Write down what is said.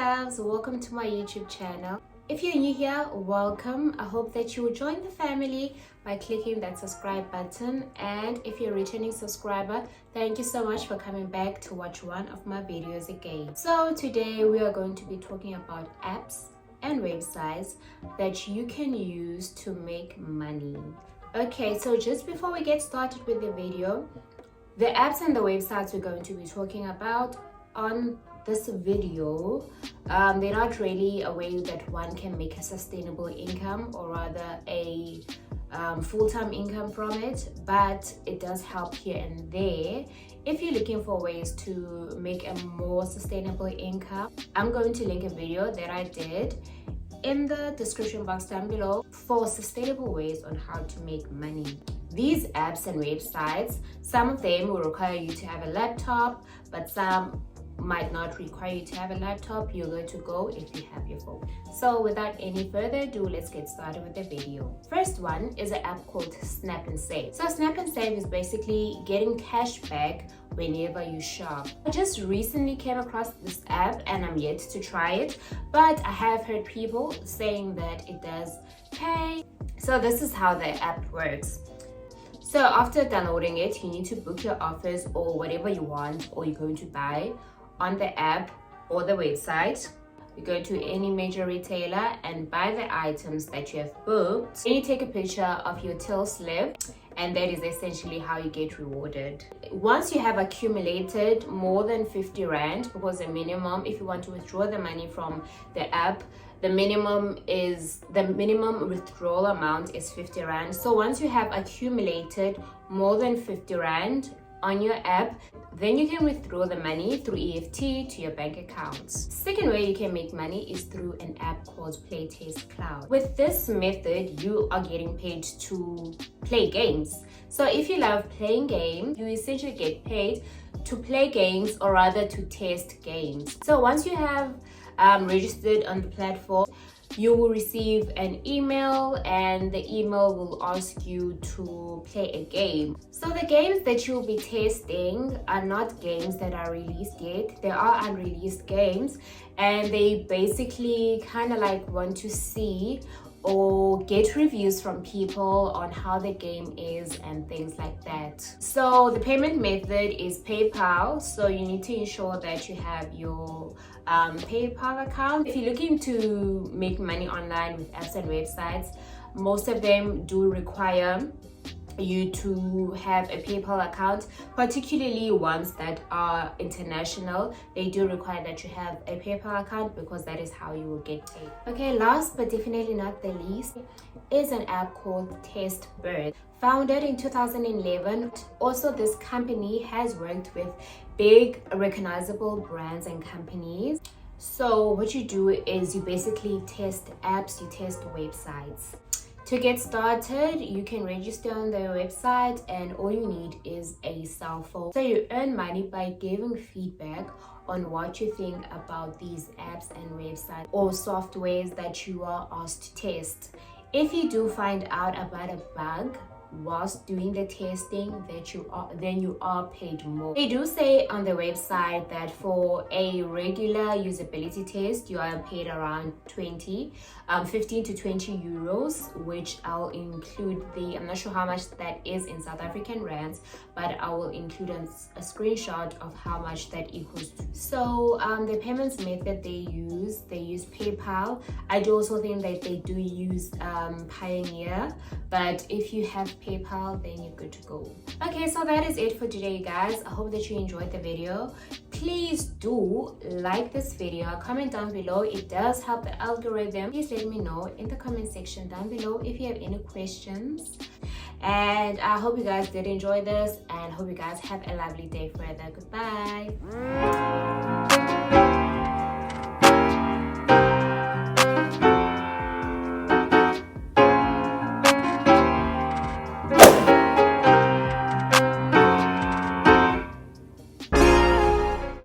loves, welcome to my YouTube channel. If you're new here, welcome. I hope that you will join the family by clicking that subscribe button, and if you're a returning subscriber, thank you so much for coming back to watch one of my videos again. So today we are going to be talking about apps and websites that you can use to make money. Okay, so just before we get started with the video, the apps and the websites we're going to be talking about on this video, they're not really a way that one can make a sustainable income, or rather a full-time income from it, but it does help here and there if you're looking for ways to make a more sustainable income. I'm going to link a video that I did in the description box down below for sustainable ways on how to make money. These apps and websites, some of them will require you to have a laptop, but some might not require you to have a laptop. You're going to go if you have your phone. So without any further ado, let's get started with the video. First one is an app called Snap and Save. So Snap and Save is basically getting cash back whenever you shop. I just recently came across this app and I'm yet to try it, but I have heard people saying that it does pay. So this is how the app works. So after downloading it, you need to book your offers or whatever you want or you're going to buy on the app or the website. You go to any major retailer and buy the items that you have booked. Then you take a picture of your till slip, and that is essentially how you get rewarded. Once you have accumulated more than 50 Rand, because the minimum, if you want to withdraw the money from the app, the minimum withdrawal amount is 50 Rand. So once you have accumulated more than 50 Rand on your app, then you can withdraw the money through EFT to your bank accounts. Second way you can make money is through an app called Playtest Cloud. With this method, you are getting paid to play games. So if you love playing games, you essentially get paid to play games, or rather to test games. So once you have registered on the platform, you will receive an email, and the email will ask you to play a game. So the games that you'll be testing are not games that are released yet. They are unreleased games, and they basically kind of like want to see or get reviews from people on how the game is and things like that. So the payment method is PayPal. So you need to ensure that you have your PayPal account. If you're looking to make money online with apps and websites, most of them do require you to have a PayPal account, particularly ones that are international. They do require that you have a PayPal account because that is how you will get paid. Okay, last but definitely not the least is an app called TestBirth. Founded in 2011, also this company has worked with big recognizable brands and companies. So what you do is you basically test apps, you test websites. To get started, you can register on their website, and all you need is a cell phone. So you earn money by giving feedback on what you think about these apps and websites or softwares that you are asked to test. If you do find out about a bug whilst doing the testing, then you are paid more. They do say on the website that for a regular usability test you are paid around 15 to 20 euros, which I'll include I'm not sure how much that is in South African rands, but I will include a screenshot of how much that equals to. So the payments method they use PayPal. I do also think that they do use Pioneer, but if you have PayPal, then you're good to go. Okay, so that is it for today, guys. I hope that you enjoyed the video. Please do like this video, comment down below. It does help the algorithm. Please let me know in the comment section down below if you have any questions. And I hope you guys did enjoy this, and hope you guys have a lovely day further. Goodbye.